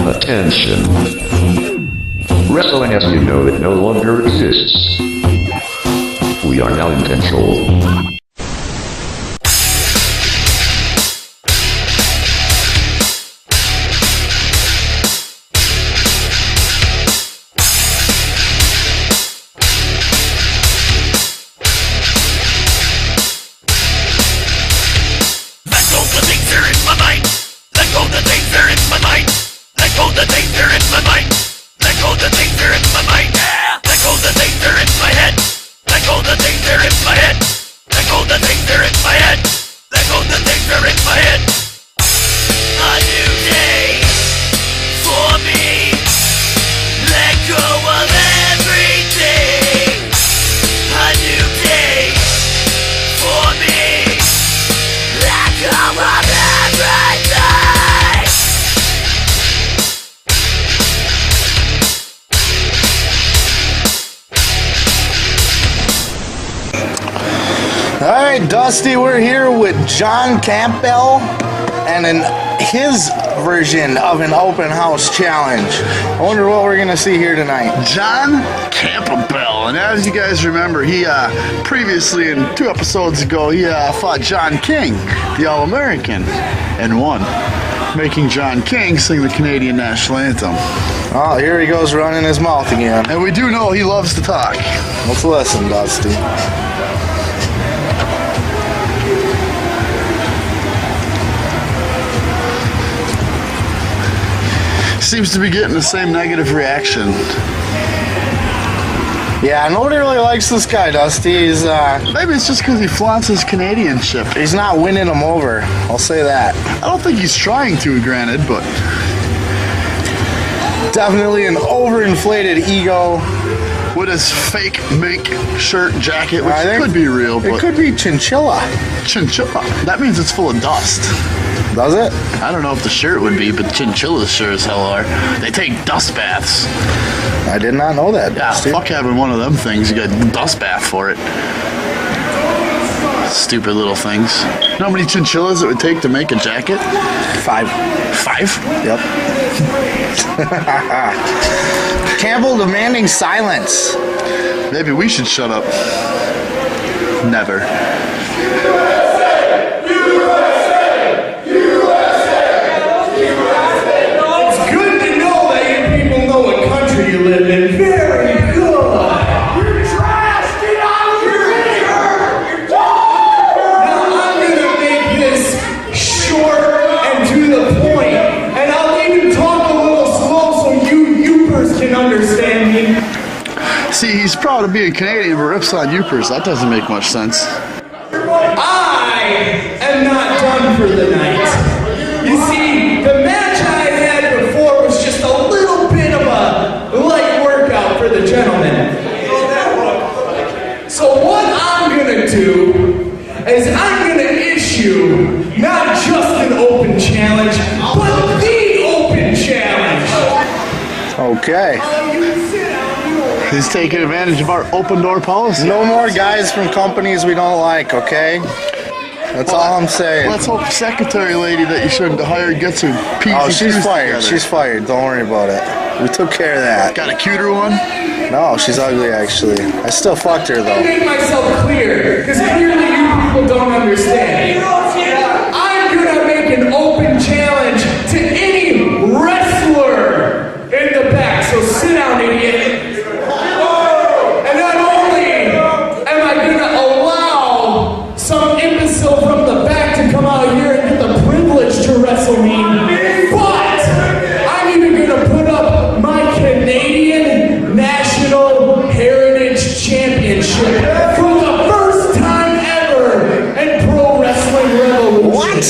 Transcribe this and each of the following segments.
Attention. Wrestling as you know it no longer exists. We are now in control. Alright, Dusty, we're here with John Campbell and his version of an open house challenge. I wonder what we're going to see here tonight. John Campbell, and as you guys remember, he previously, in 2 episodes ago, he fought John King, the All-American, and won, making John King sing the Canadian national anthem. Oh, here he goes running his mouth again. And we do know he loves to talk. Let's listen, Dusty. Seems to be getting the same negative reaction. Yeah, nobody really likes this guy, Dusty. He's, maybe it's just because he flaunts his Canadianship. He's not winning them over, I'll say that. I don't think he's trying to, granted, but... Definitely an overinflated ego. With his fake mink shirt jacket, which could be real, but... It could be chinchilla. Chinchilla? That means it's full of dust. Does it? I don't know if the shirt would be, but chinchillas sure as hell are. They take dust baths. I did not know that. Yeah, fuck having one of them things. You got a dust bath for it. Stupid little things. You know how many chinchillas it would take to make a jacket? 5. 5? Yep. Campbell demanding silence. Maybe we should shut up. Never. You live in. Very good. You're trash. Get out of here. You're done. Now I'm gonna make this short and to the point, and I'll even talk a little slow so you youpers can understand me. See, he's proud of being Canadian, but rips on youpers. That doesn't make much sense. I am not done for the night. You see, the match I had before was just a little bit of a light workout for the gentlemen. So what I'm gonna do is I'm gonna issue not just an open challenge, but the open challenge. Okay. He's taking advantage of our open door policy. No more guys from companies we don't like, okay? That's all I'm saying. Let's hope the secretary lady that you shouldn't have hired gets her P's Oh, and she's Q's fired. together. She's fired. Don't worry about it. We took care of that. Got a cuter one? No, she's ugly, actually. I still fucked her, Let though. me make myself clear, because clearly you people don't understand. I'm gonna make an open challenge to any wrestler in the back. So sit down, idiot. And not only am I gonna allow some imbecile from the back to come out here and get the privilege to wrestle me, but I'm even gonna put up my Canadian National Heritage Championship for the first time ever in Pro Wrestling Revolution. What?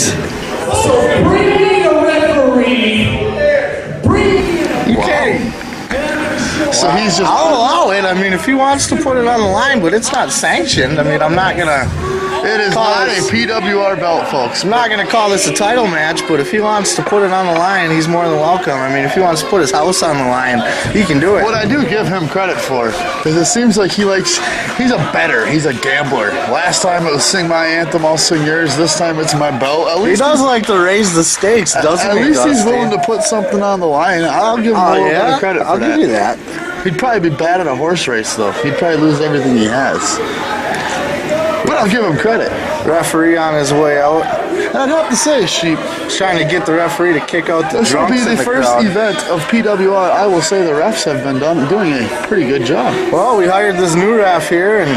So bring me a referee. Bring me You can't. So he's just... I'll allow it. I mean, if he wants to put it on the line, but it's not sanctioned. I mean, I'm not gonna It is not a PWR belt, folks. I'm not going to call this a title match, but if he wants to put it on the line, he's more than welcome. I mean, if he wants to put his house on the line, he can do it. What I do give him credit for, because it seems like he's a bettor, he's a gambler. Last time it was sing my anthem, I'll sing yours. This time it's my belt. At least he does like to raise the stakes, doesn't he? At least he's willing to put something on the line. I'll give him a little bit of credit for that. I'll give you that. He'd probably be bad at a horse race, though. He'd probably lose everything he has. But I'll give him credit. Referee on his way out. I'd have to say, Sheep. He's trying to get the referee to kick out the This will drunks be in the the first crowd. event of PWR. I will say the refs have been doing a pretty good job. Well, we hired this new ref here, and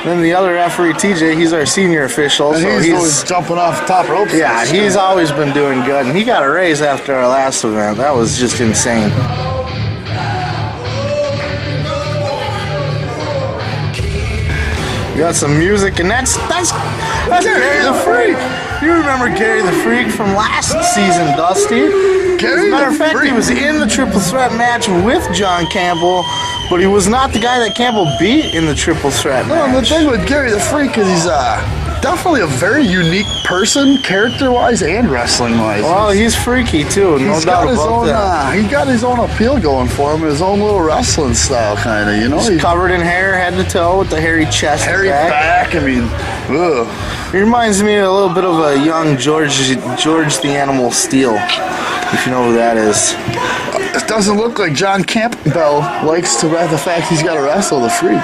then the other referee, TJ, he's our senior official. And so he's always jumping off the top ropes. Yeah, he's always been doing good, and he got a raise after our last event. That was just insane. We got some music, and that's Gary the Freak. You remember Gary the Freak from last season, Dusty? As a matter of fact, he was in the triple threat match with John Campbell, but he was not the guy that Campbell beat in the triple threat match. Well, the thing with Gary the Freak is he's definitely a very unique person, character-wise and wrestling-wise. Well, he's freaky too, no doubt about that. He got his own appeal going for him, his own little wrestling style, kind of. You know, he's covered in hair, head to toe, with the hairy chest, hairy back. I mean, ugh. He reminds me a little bit of a young George the Animal Steel, if you know who that is. It doesn't look like John Campbell likes to the fact he's got to wrestle the Freak.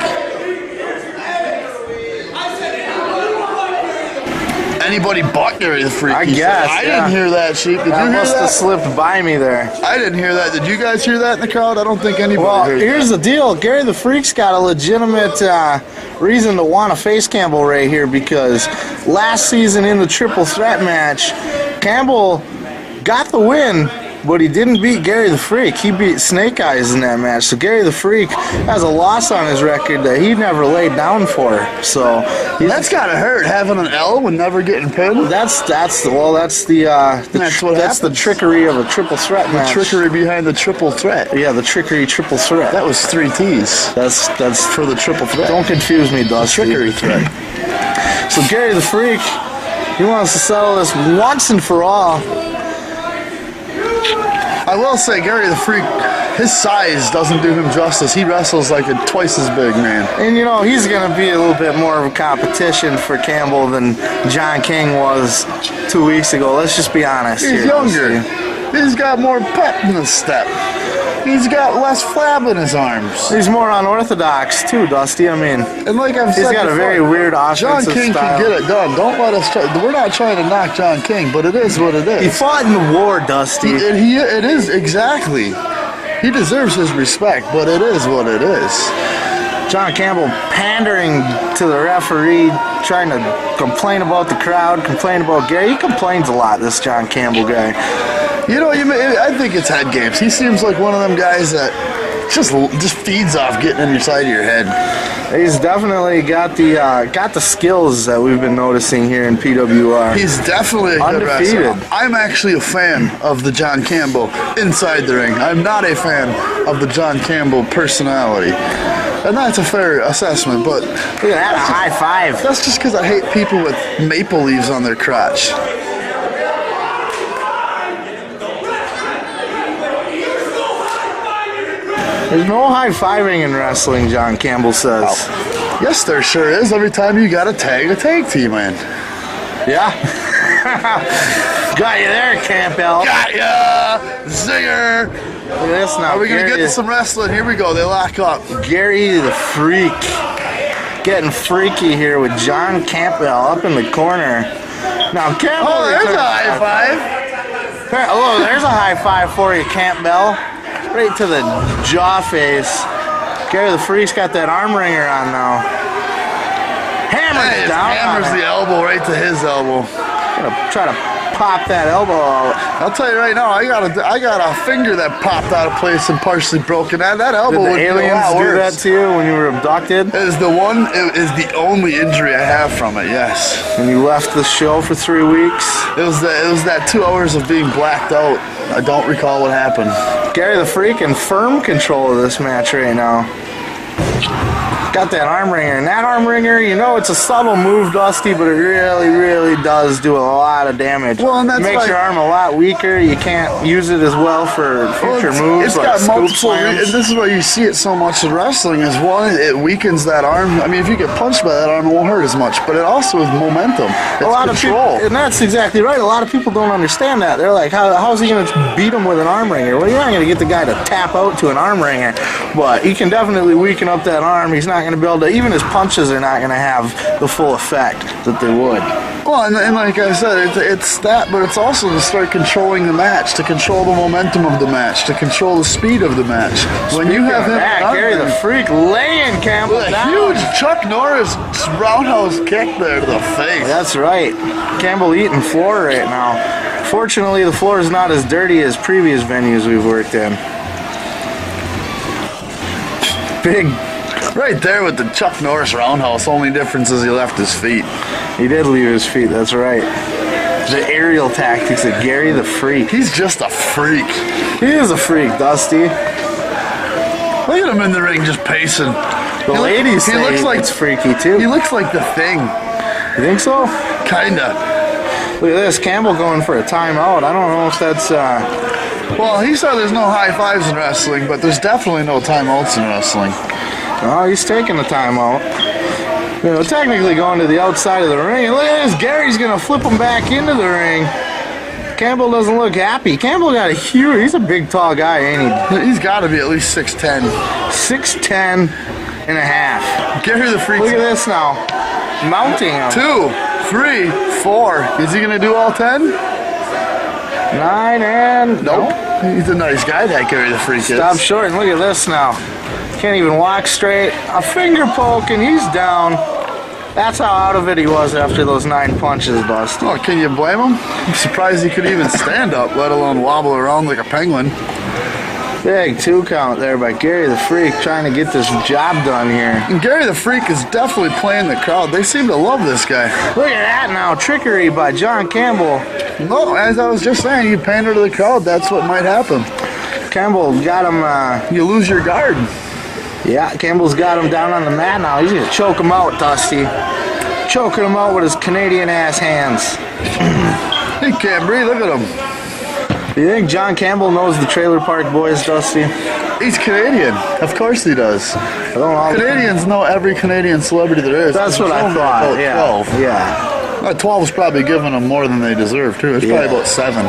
Anybody but Gary the Freak. I guess. I didn't hear that, Sheep. Did you hear that? Must have slipped by me there. I didn't hear that. Did you guys hear that in the crowd? I don't think anybody heard here's that. the deal. Gary the Freak's got a legitimate reason to want to face Campbell right here, because last season in the triple threat match, Campbell got the win, but he didn't beat Gary the Freak. He beat Snake Eyes in that match. So Gary the Freak has a loss on his record that he never laid down for. So that's gotta hurt, having an L when never getting pinned. That's the trickery of a triple threat match. The trickery behind the triple threat. Yeah, the trickery triple threat. That was 3 T's. That's for the triple threat. Don't confuse me, Dusty. Trickery threat. So Gary the Freak, he wants to settle this once and for all. I will say, Gary the Freak, his size doesn't do him justice. He wrestles like a twice as big man. And you know, he's going to be a little bit more of a competition for Campbell than John King was 2 weeks ago. Let's just be honest. He's younger. He's got more pep in his step. He's got less flab in his arms. He's more unorthodox too, Dusty. I mean, and like I've said, he's got before, a very weird offensive John King style. can get it done. Don't let us try. We're not trying to knock John King, but it is what it is. He fought in the war, Dusty. It is exactly. He deserves his respect, but it is what it is. John Campbell pandering to the referee, trying to complain about the crowd, complain about Gary. He complains a lot, this John Campbell guy. You know, I think it's head games. He seems like one of them guys that just feeds off getting in your side of your head. He's definitely got the skills that we've been noticing here in PWR. He's definitely a good wrestler. I'm actually a fan of the John Campbell inside the ring. I'm not a fan of the John Campbell personality. And that's a fair assessment, but look at that, a high five. That's just because I hate people with maple leaves on their crotch. There's no high-fiving in wrestling, John Campbell says. Oh. Yes, there sure is. Every time you got a tag team in. Yeah. Got you there, Campbell. Got ya! Zinger! Look at this now. Are we going to get to some wrestling? Here we go. They lock up. Gary the Freak. Getting freaky here with John Campbell up in the corner. Now, Campbell... Oh, there's a high five. Oh, there's a high five for you, Campbell. Right to the jaw face. Gary the Freak's got that arm wringer on now. Hammers down. Hammers the elbow right to his elbow. Gonna try to pop that elbow out. I'll tell you right now, I got a finger that popped out of place and partially broken. That elbow would be a lot worse. Did the aliens do that to you when you were abducted? It is the only injury I have from it. Yes. When you left the show for 3 weeks. It was that 2 hours of being blacked out. I don't recall what happened. Gary the Freak in firm control of this match right now. Got that arm wringer. And that arm wringer, you know, it's a subtle move, Dusty, but it really, really does do a lot of damage. Well, and that's it makes like, your arm a lot weaker. You can't use it as well for future moves. It's like got scoop multiple. And slams. this is why you see it so much in wrestling. Is one, it weakens that arm. I mean, if you get punched by that arm, it won't hurt as much. But it also is momentum. It's A lot control. of people, and that's exactly right. A lot of people don't understand that. They're like, how is he going to beat him with an arm wringer? Well, you're not going to get the guy to tap out to an arm wringer, but he can definitely weaken up that arm. He's not going to be able to, even his punches are not going to have the full effect that they would. Well, and like I said, it's that, but it's also to start controlling the match, to control the momentum of the match, to control the speed of the match. When you have him, Gary the Freak laying Campbell with a down. huge Chuck Norris roundhouse kick there to the face. That's right. Campbell eating floor right now. Fortunately, the floor is not as dirty as previous venues we've worked in. Big. Right there with the Chuck Norris roundhouse. Only difference is he left his feet. He did leave his feet, that's right. The aerial tactics of Gary the Freak. He's just a freak. He is a freak, Dusty. Look at him in the ring just pacing. The ladies say looks like it's freaky too. He looks like the Thing. You think so? Kinda. Look at this, Campbell going for a timeout. I don't know if that's, Well, he said there's no high fives in wrestling, but there's definitely no timeouts in wrestling. oh, he's taking a timeout. You know, technically going to the outside of the ring. And look at this, Gary's going to flip him back into the ring. Campbell doesn't look happy. Campbell got a huge, he's a big, tall guy, ain't he? He's got to be at least 6'10". 6'10" and a half. Gary the Freak. Look at this now. Mounting him. 2, 3, 4. Is he going to do all 10? 9 and... Nope. He's a nice guy, that Gary the Freak is. Stop short and look at this now. Can't even walk straight. A finger poke and he's down. That's how out of it he was after those 9 punches, Dusty. Oh, can you blame him? I'm surprised he could even stand up, let alone wobble around like a penguin. Big 2 count there by Gary the Freak trying to get this job done here. And Gary the Freak is definitely playing the crowd. They seem to love this guy. Look at that now. Trickery by John Campbell. No, as I was just saying, you pander to the crowd, that's what might happen. Campbell got him, You lose your guard. yeah, Campbell's got him down on the mat now. He's going to choke him out, Dusty. Choking him out with his Canadian-ass hands. He can't breathe, look at him. You think John Campbell knows the Trailer Park Boys, Dusty? He's Canadian. Of course he does. I don't know. Canadians know every Canadian celebrity there is. That's what I There's only thought, about yeah. 12. Yeah, 12 is probably giving them more than they deserve, too. It's Yeah. probably about 7.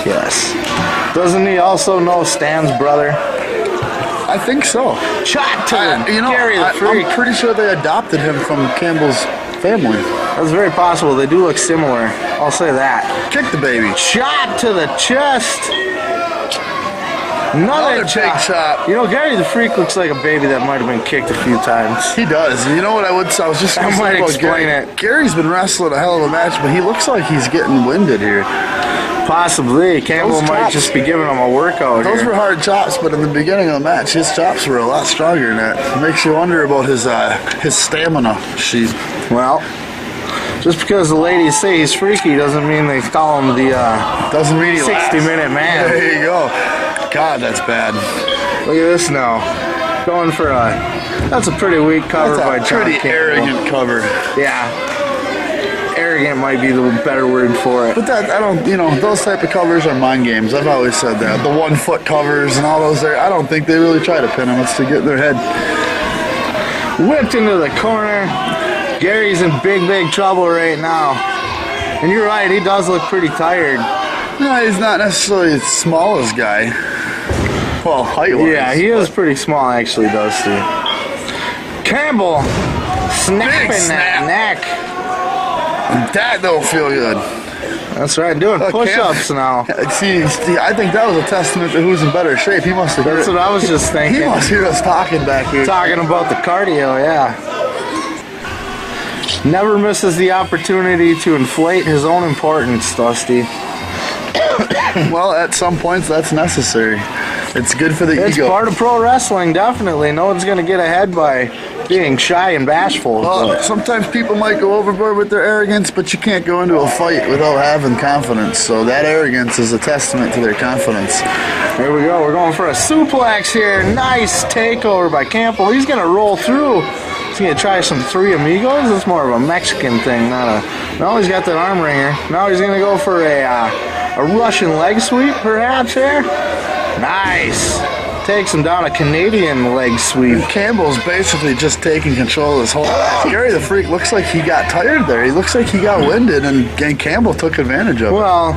yes. Doesn't he also know Stan's brother? I think so. Shot to him. Gary the I'm Freak. pretty sure they adopted him from Campbell's family. That's very possible. They do look similar. I'll say that. Kick the baby. Shot to the chest. Another big chop. You know, Gary the Freak looks like a baby that might have been kicked a few times. He does. You know what I would say? I was just That gonna say might about explain Gary. it. Gary's been wrestling a hell of a match, but he looks like he's getting winded here. Possibly. Campbell Those might chops. just be giving him a workout Those here. were hard chops, but in the beginning of the match, his chops were a lot stronger than that. It makes you wonder about his stamina sheet. Well, just because the ladies say he's freaky doesn't mean they call him the Doesn't mean he 60-minute man. There you go. God, that's bad. Look at this now. Going for a... That's a pretty weak cover by That's a John pretty Campbell. arrogant cover. Yeah. Arrogant might be the better word for it. But that, I don't, those type of covers are mind games. I've always said that. The 1-foot covers and all those there, I don't think they really try to pin them. It's to get in their head. Whipped into the corner. Gary's in big, big trouble right now. And you're right, he does look pretty tired. No, he's not necessarily the smallest guy. Well, height-wise. Yeah, he is pretty small, actually, Dusty. Campbell snapping Big that snap. neck. That don't feel good. That's right, doing push-ups now. See, I think that was a testament to who's in better shape. He must have That's what I was just thinking. He must hear us talking back here. Talking about the cardio, yeah. Never misses the opportunity to inflate his own importance, Dusty. Well, at some points, that's necessary. It's good for the It's ego. part of pro wrestling, definitely. No one's going to get ahead by being shy and bashful. Well, but sometimes people might go overboard with their arrogance, but you can't go into a fight without having confidence. So that arrogance is a testament to their confidence. here we go. We're going for a suplex here. Nice takeover by Campbell. He's going to roll through. He's going to try some Three Amigos. That's more of a Mexican thing, not a... No, he's got that arm wringer. Now he's going to go for a Russian leg sweep, perhaps, here. Nice. Takes him down a Canadian leg sweep. Campbell's basically just taking control of this whole... Gary the Freak looks like he got tired there. He looks like he got winded, and Campbell took advantage of it. Well,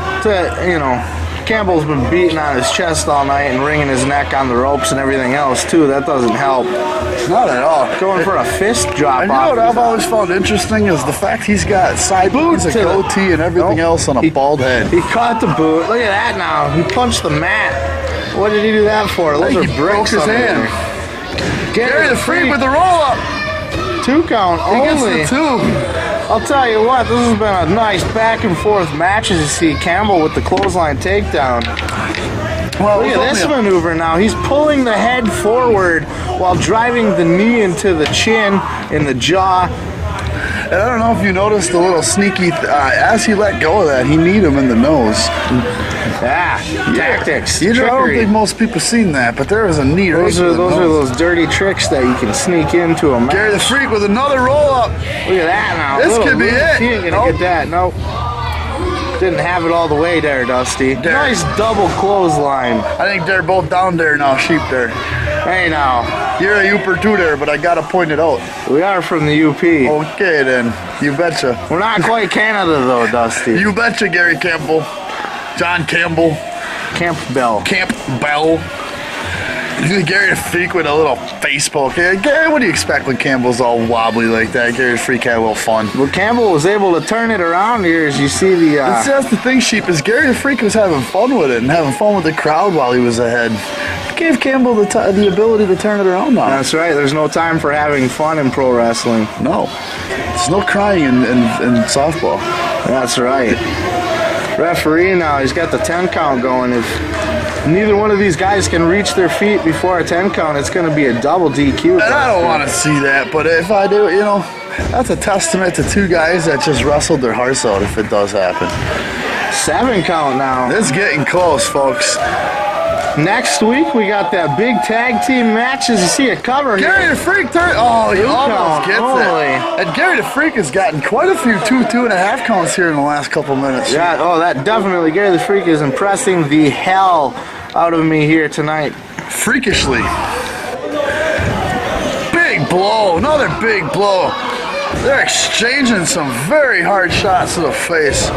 you know, Campbell's been beating on his chest all night and wringing his neck on the ropes and everything else, too. That doesn't help. Not at all. Going for a fist drop. And you know what I've always found interesting is the fact he's got sideburns, a goatee, and everything else on a bald head. He caught the boot. Look at that now. He punched the mat. What did he do that for? Those are He broke bricks his hand. Gary the Freak with the roll-up. 2 count He only. gets the 2. I'll tell you what, this has been a nice back and forth match as you see Campbell with the clothesline takedown. Well, look at this maneuver now. He's pulling the head forward while driving the knee into the chin and the jaw. And I don't know if you noticed the little sneaky, as he let go of that, he kneed him in the nose. Tactics. I don't trickery. think most people seen that, but there was a knee right Those are those dirty tricks that you can sneak into a match. Gary the Freak with another roll-up. Look at that now. This could be it. He ain't gonna get that. Nope. Didn't have it all the way there, Dusty. Nice double clothesline. I think they're both down there now, sheep there. Hey now. You're a Uper too there, but I gotta point it out. We are from the UP. Okay then, you betcha. We're not quite Canada though, Dusty. You betcha, Gary Campbell. John Campbell. Campbell. Gary the Freak with a little face poke. Yeah, Gary, what do you expect when Campbell's all wobbly like that? Gary the Freak had a little fun. Well, Campbell was able to turn it around here as you see the... That's the thing, sheep, is Gary the Freak was having fun with it and having fun with the crowd while he was ahead. It gave Campbell the ability to turn it around now. That's right. There's no time for having fun in pro wrestling. No. There's no crying in softball. That's right. Referee now, he's got the 10 count going. If neither one of these guys can reach their feet before a 10 count, it's going to be a double DQ. And I don't want to see that, but if I do, you know, that's a testament to 2 guys that just wrestled their hearts out if it does happen. 7 count now. It's getting close, folks. Next week, we got that big tag team match. As you see a cover here. Gary the Freak turn. Oh, he almost gets it. And Gary the Freak has gotten quite a few 2.5 counts here in the last couple minutes. Yeah, oh, that definitely. Gary the Freak is impressing the hell out of me here tonight. Freakishly. Big blow. Another big blow. They're exchanging some very hard shots to the face.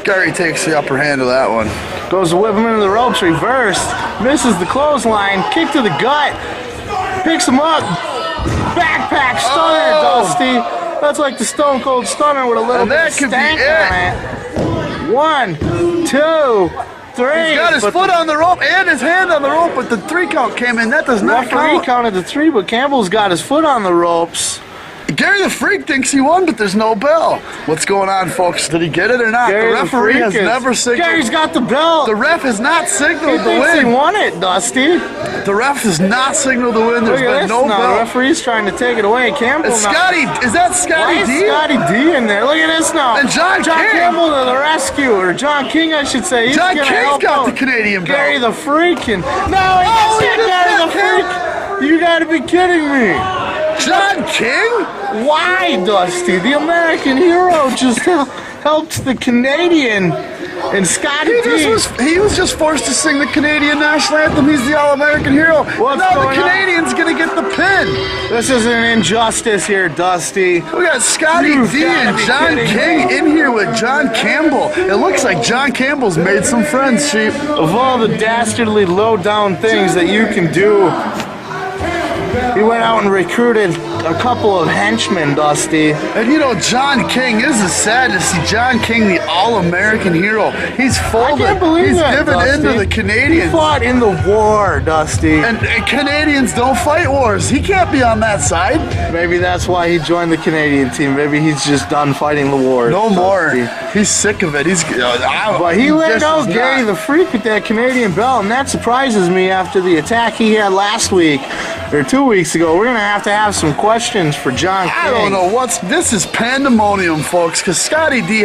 Gary takes the upper hand of that one. Goes to whip him into the ropes, reversed, misses the clothesline, kick to the gut, picks him up, backpack stunner, Dusty. That's like the Stone Cold Stunner with a little bit of stank on it. 1, 2, 3. He's got his foot on the rope and his hand on the rope, but the 3 count came in. That does not Referee count. counted to 3, but Campbell's got his foot on the ropes. Gary the Freak thinks he won, but there's no bell. What's going on, folks? Did he get it or not? Gary the referee has never signaled. Gary's got the belt. The ref has not signaled the He win. won it, Dusty. The ref has not signaled the win. There's Look at been this no now. bell. The referee's trying to take it away. Campbell Is now. Scotty? Is that Scotty Why D? is Scotty D in there? Look at this now. And John King. Campbell to the rescue, or John King, I should say. He's John gonna King's help got out the Canadian belt. Gary the Freakin'. No, he Oh, gets he Gary just the got Freak. You gotta be kidding me. John King? Why, Dusty? The American hero just helped the Canadian and Scotty D. He was just forced to sing the Canadian national anthem. He's the All-American hero. What's now the going on? Canadian's going to get the pin. This is an injustice here, Dusty. We got Scotty You've D gotta and be John kidding King me. in here with John Campbell. It looks like John Campbell's made some friends, sheep. Of all the dastardly low-down things that you can do, he went out and recruited a couple of henchmen, Dusty. And you know, John King, this is sad to see John King, the All-American hero. He's folded. I can't believe He's that, given Dusty. in to the He Canadians. fought in the war, Dusty. And Canadians don't fight wars. He can't be on that side. Maybe that's why he joined the Canadian team. Maybe he's just done fighting the war. No more. Dusty. He's sick of it. But he laid out Gary the Freak with that Canadian belt, and that surprises me after the attack he had last week or 2 weeks ago. We're going to have some questions for John King. I don't know this is pandemonium, folks, because Scotty D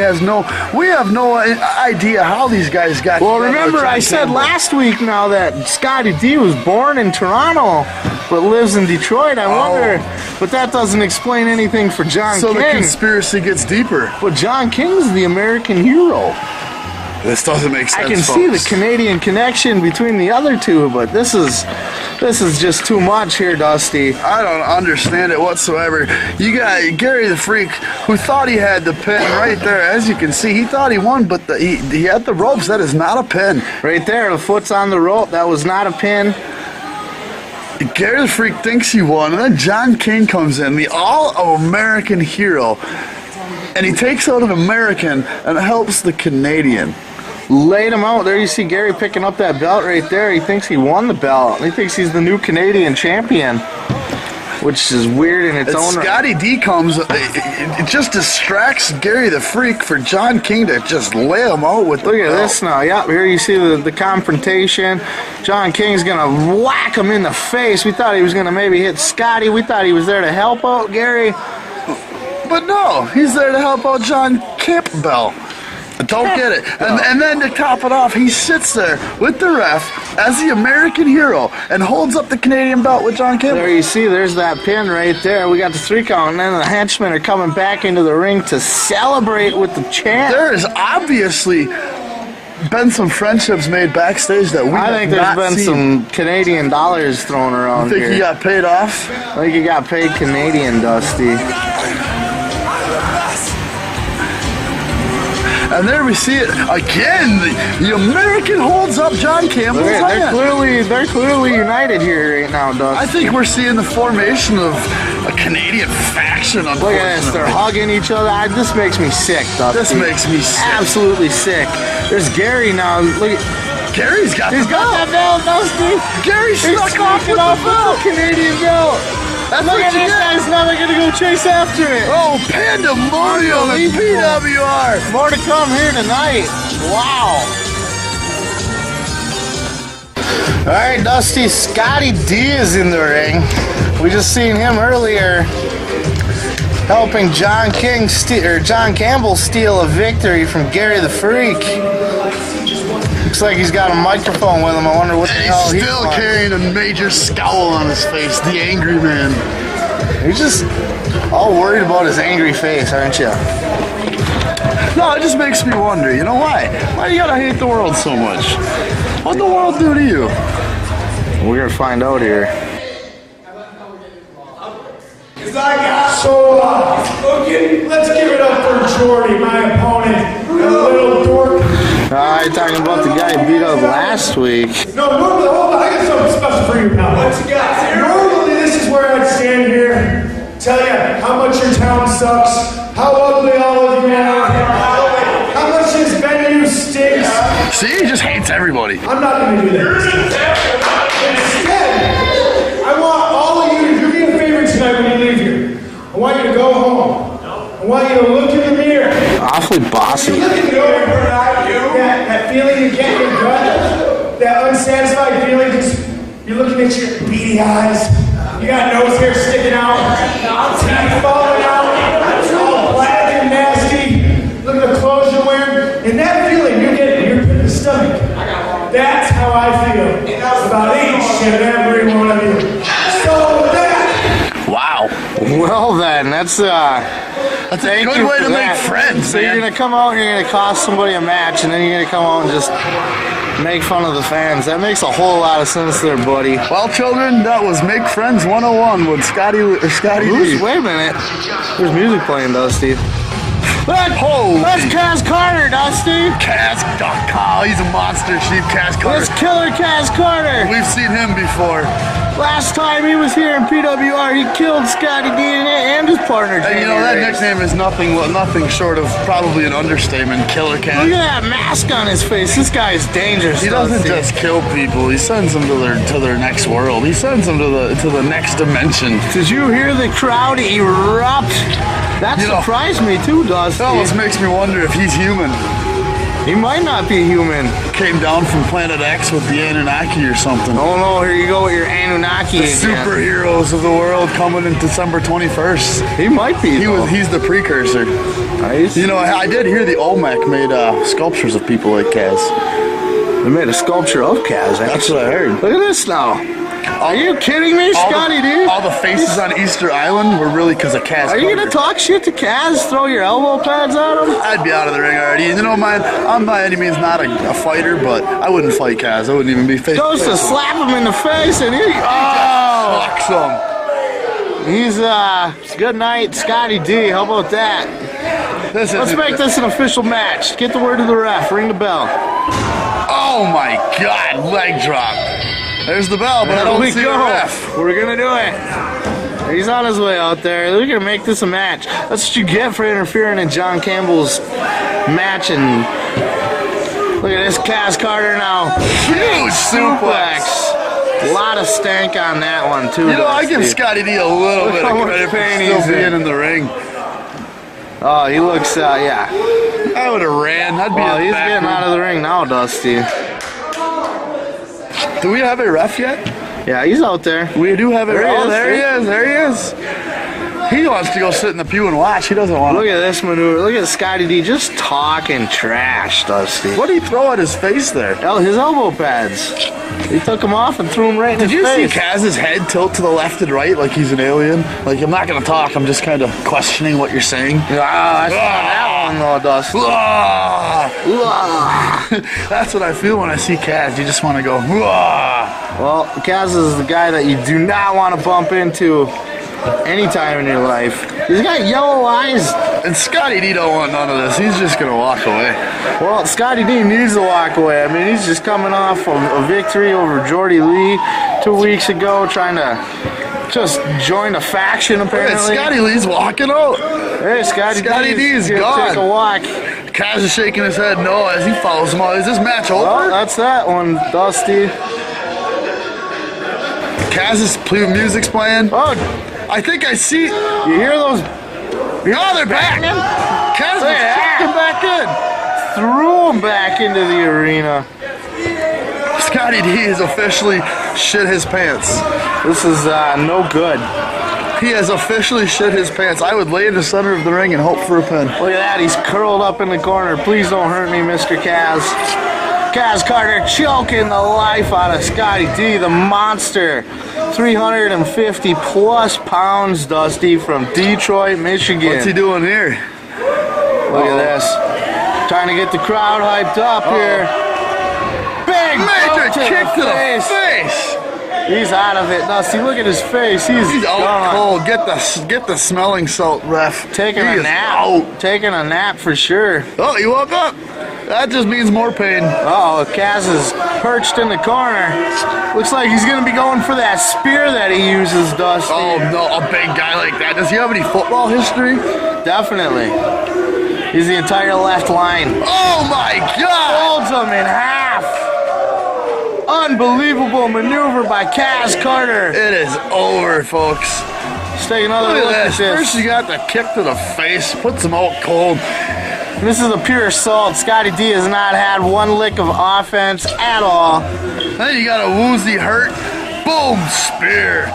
we have no idea how these guys got. Well, remember I said last week now that Scotty D was born in Toronto but lives in Detroit. I wonder, but that doesn't explain anything for John King. So the conspiracy gets deeper. But John King's the American hero. This doesn't make sense. I can see the Canadian connection between the other two, but this is just too much here, Dusty. I don't understand it whatsoever. You got Gary the Freak, who thought he had the pin right there. As you can see, he thought he won, but he had the ropes. That is not a pin. Right there, the foot's on the rope. That was not a pin. Gary the Freak thinks he won, and then John King comes in, the all-American hero, and he takes out an American and helps the Canadian. Laid him out. There you see Gary picking up that belt right there. He thinks he won the belt. He thinks he's the new Canadian champion, which is weird in its own right. Scotty D comes, it just distracts Gary the Freak for John King to just lay him out with the Look at belt. this now. Yep, here you see the confrontation. John King's going to whack him in the face. We thought he was going to maybe hit Scotty. We thought he was there to help out Gary. But no, he's there to help out John Campbell. Don't get it. And then to top it off, he sits there with the ref as the American hero and holds up the Canadian belt with John Campbell. There you see, there's that pin right there. We got the 3 count, and then the henchmen are coming back into the ring to celebrate with the chant. There has obviously been some friendships made backstage that we I think there's been seen. some Canadian dollars thrown around You think here. he got paid off? I think he got paid Canadian, Dusty. And there we see it again. The American holds up John Campbell's hand. They're clearly united here right now, Dusty. I think we're seeing the formation of a Canadian faction. Look at this. They're hugging each other. This makes me sick, Dusty. This makes me sick. Absolutely sick. There's Gary now. Look at Gary's got He's the got belt. that belt, Dusty. Gary snuck off with the belt. Canadian belt. That's Look what at you these get. guys now. They're going to go chase after it. Oh, pandemonium in PWR. More to come here tonight. Wow. All right, Dusty. Scotty D is in the ring. We just seen him earlier helping John Campbell steal a victory from Gary the Freak. Looks like he's got a microphone with him. I wonder what the hell He's still carrying a major scowl on his face, the angry man. He's just all worried about his angry face, aren't you? No, it just makes me wonder, you know why? Why do you gotta hate the world so much? What'd the world do to you? We're gonna find out here. So, let's give it up for Jordy, my opponent, a little dork. You're talking about the guy beat up last week. No, normally, hold on, I got something special for you, pal. What you got? Normally, this is where I'd stand here, tell you how much your town sucks, how ugly all of you are, how much this venue stinks. See, he just hates everybody. I'm not going to do that. Instead, I want all of you to do me a favor tonight when you leave here. I want you to go home. I want you to look in the mirror. Awfully bossy. That feeling you get in your gut, that unsatisfied feeling, just you're looking at your beady eyes, you got nose hair sticking out, teeth falling out, all black and nasty, look at the clothes you're wearing, and that feeling you're getting in your pit of the stomach, that's how I feel about each and every one of you. So that... Wow. Well then, that's That's a good way to make friends, So man. you're gonna come out and you're gonna cost somebody a match, and then you're gonna come out and just make fun of the fans. That makes a whole lot of sense there, buddy. Well, children, that was Make Friends 101 with Scotty D. Wait a minute. There's music playing, Dusty. Holy. That's Kaz Karter, Dusty. Kaz Karter. He's a monster, Chief Kaz Karter. That's Killa Kaz Karter. We've seen him before. Last time he was here in PWR, he killed Scotty D and his partner. And you know, that nickname is nothing short of probably an understatement. Killer Look Kaz. at that mask on his face. This guy's dangerous. He doesn't Dusty. just kill people. He sends them to their next world. He sends them to the next dimension. Did you hear the crowd erupt? That surprised me too, Dusty. That almost makes me wonder if he's human. He might not be human. Came down from Planet X with the Anunnaki or something. Oh no, here you go with your Anunnaki The again. superheroes of the world coming in December 21st. He might be. He's the precursor. Nice. You know, I did hear the Olmec made sculptures of people like Kaz. They made a sculpture of Kaz. That's what I heard. Look at this now. Are you kidding me, Scotty, dude? All the faces on Easter Island were really because of Kaz. Are you gonna talk shit to Kaz? Throw your elbow pads at him? I'd be out of the ring already. You know, man, I'm by any means not a fighter, but I wouldn't fight Kaz. I wouldn't even be face. Goes to slap him in the face and he Fuck some. He's good night, Scotty D. How about that? Let's make this an official match. Get the word to the ref. Ring the bell. Oh my God! Leg drop. There's the bell, but I don't see the ref. We're gonna do it. He's on his way out there. We're gonna make this a match. That's what you get for interfering in John Campbell's match. And look at this, Kaz Karter now. Huge suplex. A lot of stank on that one too. You know, I give Scotty D a little bit of credit for still being in the ring. Oh, he looks, yeah. I would have ran. I'd be. Oh, he's getting out of the ring now, Dusty. Do we have a ref yet? Yeah, he's out there. We do have a ref. Oh, there he is. is. There he is. He wants to go sit in the pew and watch. He doesn't want to. Look at this maneuver. Look at Scotty D just talking trash, Dusty. What did he throw at his face there? His elbow pads. He took them off and threw them right in his face. Did you see Kaz's head tilt to the left and right like he's an alien? Like, I'm not going to talk. I'm just kind of questioning what you're saying. I saw that one though, Dusty. That's what I feel when I see Kaz. You just want to go, Well, Kaz is the guy that you do not want to bump into anytime in your life. He's got yellow eyes. And Scotty D don't want none of this. He's just going to walk away. Well, Scotty D needs to walk away. I mean, he's just coming off of a victory over Jordy Lee 2 weeks ago, trying to just join a faction, apparently. Scotty Lee's walking out. Hey, Scotty D's gonna gone. take a walk. Kaz is shaking his head no as he follows him out. Is this match over? Well, that's that one, Dusty. Kaz's music's playing. Oh, I think I see. you hear those? Oh, they're back. Kaz was kicking back in. Threw him back into the arena. Scotty D has officially shit his pants. This is no good. He has officially shit his pants. I would lay in the center of the ring and hope for a pin. Look at that, he's curled up in the corner. Please don't hurt me, Mr. Kaz. Kaz Karter choking the life out of Scotty D, the monster. 350 plus pounds, Dusty, from Detroit, Michigan. What's he doing here? Look at this. Trying to get the crowd hyped up here. Big Major kick to the face. face. He's out of it, Dusty. Look at his face. He's out gone. cold. Get the smelling salt, ref. Taking a nap. Taking a nap for sure. Oh, he woke up. That just means more pain. Uh-oh, Kaz is perched in the corner. Looks like he's going to be going for that spear that he uses, Dusty. Oh, no, a big guy like that. Does he have any football history? Definitely. He's the entire left line. Oh, my God. Holds him in half. Unbelievable maneuver by Kaz Karter. It is over, folks. Let's take another look at this. First you got the kick to the face, puts him out cold. This is a pure assault. Scotty D has not had one lick of offense at all. Then you got a woozy hurt. Boom, spear.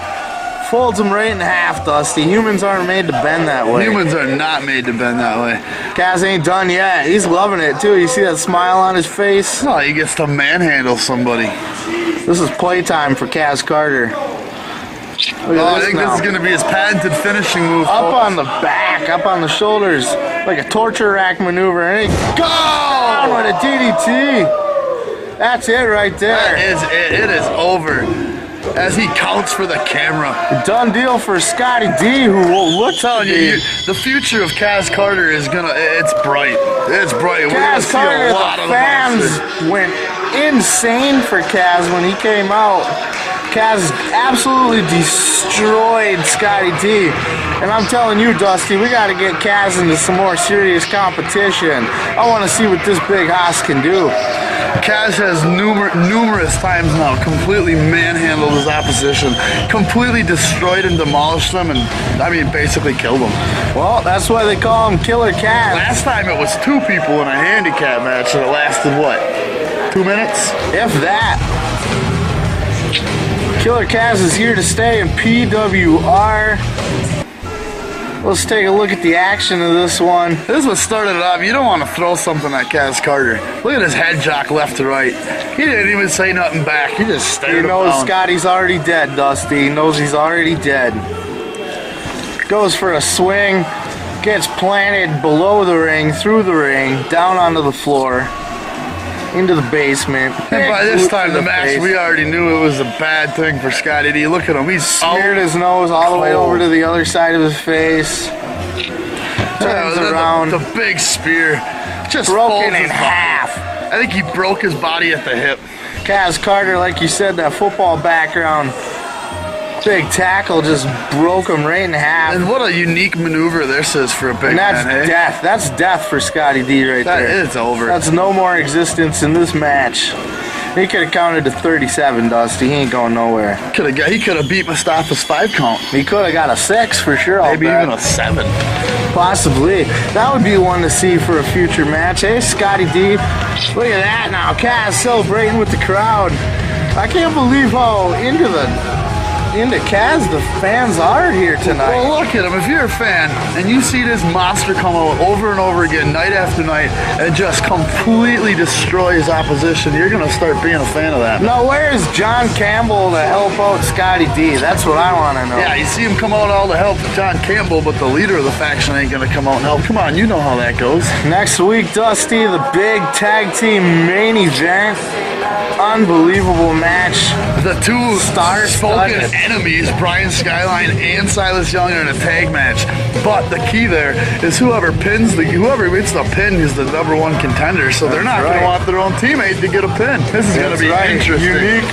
Folds him right in half, Dusty. Humans aren't made to bend that way. Humans are not made to bend that way. Kaz ain't done yet. He's loving it, too. You see that smile on his face? Oh, he gets to manhandle somebody. This is playtime for Kaz Karter. I think this is going to be his patented finishing move. Up on the back, up on the shoulders, like a torture rack maneuver. And he goes down with a DDT. That's it right there. That is it. It is over. As he counts for the camera. Done deal for Scotty D, who will look telling you, the future of Kaz Karter is it's bright. It's bright. We're going to see a lot of the fans went insane for Kaz when he came out. Kaz absolutely destroyed Scotty D. And I'm telling you, Dusty, we got to get Kaz into some more serious competition. I want to see what this big hoss can do. Kaz has numerous times now completely manhandled his opposition, completely destroyed and demolished them, and I mean basically killed them. Well, that's why they call him Killa Kaz. Last time it was 2 people in a handicap match, and it lasted what? 2 minutes? If that. Killa Kaz is here to stay in PWR. Let's take a look at the action of this one. This is what started it off. You don't want to throw something at Kaz Karter. Look at his head jock left to right. He didn't even say nothing back. He just stared. He knows down. Scotty's already dead, Dusty. He knows he's already dead. Goes for a swing. Gets planted below the ring, through the ring, down onto the floor, into the basement. And by this time to the match, face. we already knew it was a bad thing for Scotty D. Look at him. He's Smeared his nose all the way cold. over to the other side of his face. Turns around. The big spear. Just Broken folds in his body. half. I think he broke his body at the hip. Kaz Karter, like you said, that football background. Big tackle just broke him right in half. And what a unique maneuver this is for a big And that's man, eh? death. That's death for Scotty D right That there. is over. That's no more existence in this match. He could have counted to 37, Dusty. He ain't going nowhere. He could have beat Mustafa's 5 count. He could have got a 6 for sure. Maybe I'll bet. even a 7. Possibly. That would be one to see for a future match. Hey, Scotty D. Look at that now. Kaz celebrating with the crowd. I can't believe how into Kaz the fans are here tonight. Well, look at him. If you're a fan and you see this monster come out over and over again, night after night, and just completely destroy his opposition, you're going to start being a fan of that. Now, where's John Campbell to help out Scotty D? That's what I want to know. Yeah, you see him come out all to help John Campbell, but the leader of the faction ain't going to come out and help. Come on, you know how that goes. Next week, Dusty, the big tag team main event. Unbelievable match. The 2 Star-studded. spoken enemies, Brian Skyline and Silas Young, are in a tag match. But the key there is whoever wins the pin is the #1 contender. So they're not going to want their own teammate to get a pin. This is going to be interesting. Unique.